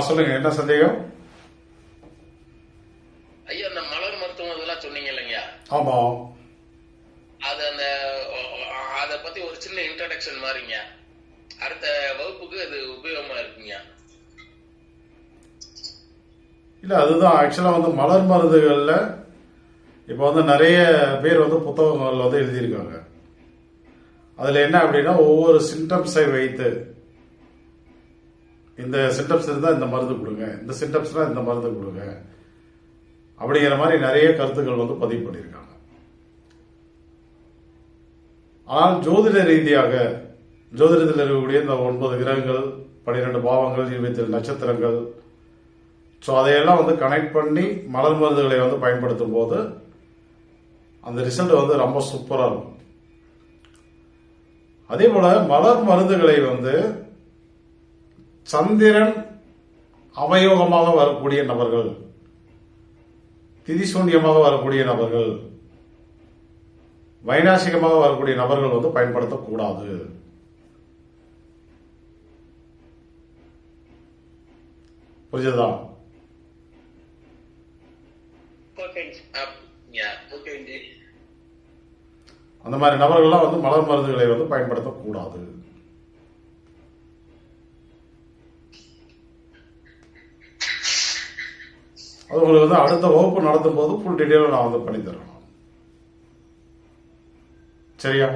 சொல்லுங்க, என்ன சந்தேகம்? ஐயா, அந்த மலர் மருத்துவம் இதெல்லாம் சொன்னீங்க இல்லைங்க? ஆமா. அது அந்த அத பத்தி ஒரு சின்ன இன்ட்ரோடக்ஷன் மாதிரிங்க. அடுத்த வகுப்புக்கு அது உபயோகமா இருக்குங்க. இல்ல, அதுதான் ஆக்சுவலா வந்து மலர் மருந்துகள்ல இப்போ வந்து நிறைய பேர் வந்து புத்தகங்கள் வந்து எழுதியிருக்காங்க. அதுல என்ன அப்படின்னா, ஒவ்வொரு சிம்டம்ஸை வைத்து இந்த சிம்டம்ஸ் இருந்தால் இந்த மருந்து கொடுங்க, இந்த சிம்டம்ஸ்னா இந்த மருந்து கொடுங்க அப்படிங்கிற மாதிரி நிறைய கருத்துக்கள் வந்து பதிவு பண்ணியிருக்காங்க. ஆனால் ஜோதிட ரீதியாக ஜோதிடத்தில் இருக்கக்கூடிய இந்த 9 கிரகங்கள், 12 பாவங்கள், 27 நட்சத்திரங்கள், ஸோ அதையெல்லாம் வந்து கனெக்ட் பண்ணி மலர் மருந்துகளை வந்து பயன்படுத்தும் போது அந்த ரிசல்ட் வந்து ரொம்ப சூப்பராக இருக்கும். அதே போல மலர் மருந்துகளை வந்து சந்திரன் அவயோகமாக வரக்கூடிய நபர்கள், திதிசூன்யமாக வரக்கூடிய நபர்கள், வைநாசிகமாக வரக்கூடிய நபர்கள் வந்து பயன்படுத்தக்கூடாது. புரியுதா? அந்த மாதிரி நபர்கள்லாம் வந்து மலர் மருந்துகளை வந்து பயன்படுத்தக்கூடாது. அது உங்களுக்கு வந்து அடுத்த வகுப்பு நடத்தும் போது ஃபுல் டீட்டெயிலாக நான் வந்து பண்ணி தரேன். சரியா?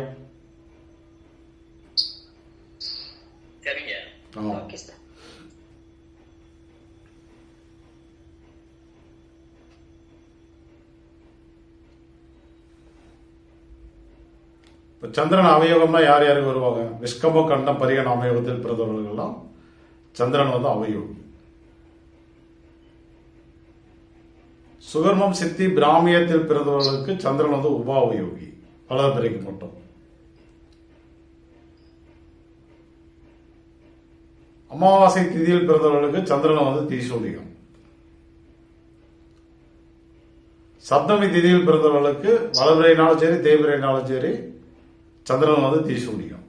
சரிங்க. Okay sir. இப்போ சந்திரன் அவயோகம்னா யார் யாருக்கு வருவாங்க? விஷ்கம்ப கண்டம் பரியன் அவயோகத்தில் பிறந்தவர்கள்லாம் சந்திரன் வந்து அவயோகி. சுகர்மம் சித்தி பிராமியத்தில் பிறந்தவர்களுக்கு சந்திரன் வந்து உபாவயோகி, வளர்பிறைக்கு மட்டும். அமாவாசை திதியில் பிறந்தவர்களுக்கு சந்திரன் வந்து தீசூலியம். சப்தமி திதியில் பிறந்தவர்களுக்கு வளர்பிறைனாலும் சரி தேய்பிறைனாலும் சரி சந்திரன் வந்து தீசூலியம்.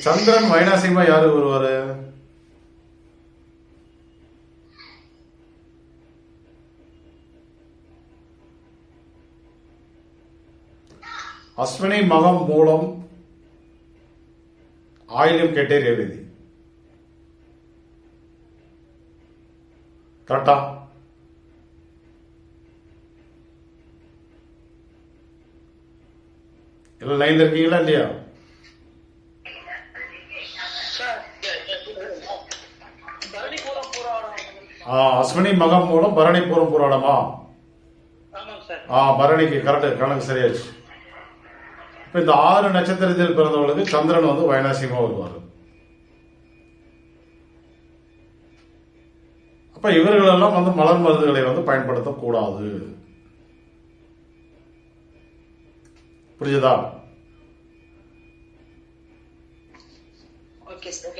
சந்திரன் வைநாசிகமா யாரு வருவாரு? அஸ்வினி மகம் மூலம் ஆயிலும் கேட்டே ரேவதி. கரெக்டா? எல்லாம் லைன்ல இருக்கீங்களா இல்லையா? அஸ்வினி மகம் மூலம் பரணி பூரம் புராணமா? பரணிக்கு கரெக்ட், கணக்கு சரியாச்சு. இப்ப இந்த 6 நட்சத்திரத்தில் பிறந்தவர்களுக்கு சந்திரன் வந்து வைநாசிகமா வருவார். அப்ப இவர்களெல்லாம் வந்து மலர் மருந்துகளை வந்து பயன்படுத்தக்கூடாது. புரியுதா? Okay sir.